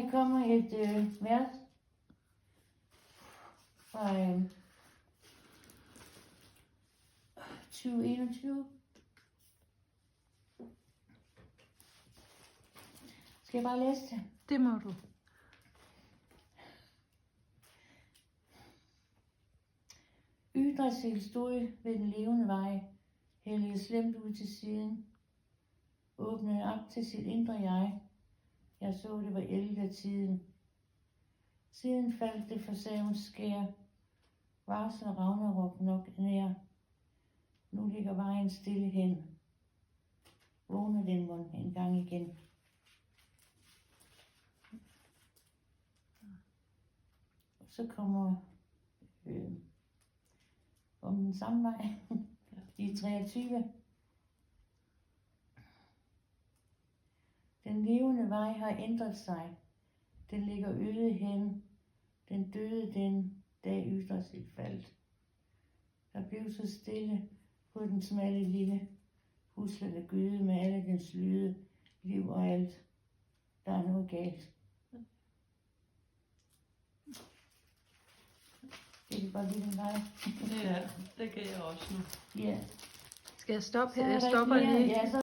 Her kommer et vers fra 2021. Skal jeg bare læse det? Det må du. Yggdrasil stod ved den levende vej, hældede slemt ud til siden, åbnede op til sit indre jeg. Jeg så, det var 11 tiden. Siden faldt det for savens skær, varsler Ragnarok nok nær. Nu ligger vejen stille hen. Vågner den mon en gang igen. Så kommer om den samme vej. De 23. Den levende vej har ændret sig. Den ligger øde hen. Den døde den dag Yggdrasil faldt. Der blev så stille på den smalle lille huslede gyde med alle dens lyde, liv og alt. Der er noget galt. Det kan godt lide den vej. Ja, det kan jeg også nu. Ja. Skal jeg stoppe Så her? er Jeg der stopper ikke mere. lige. Ja, så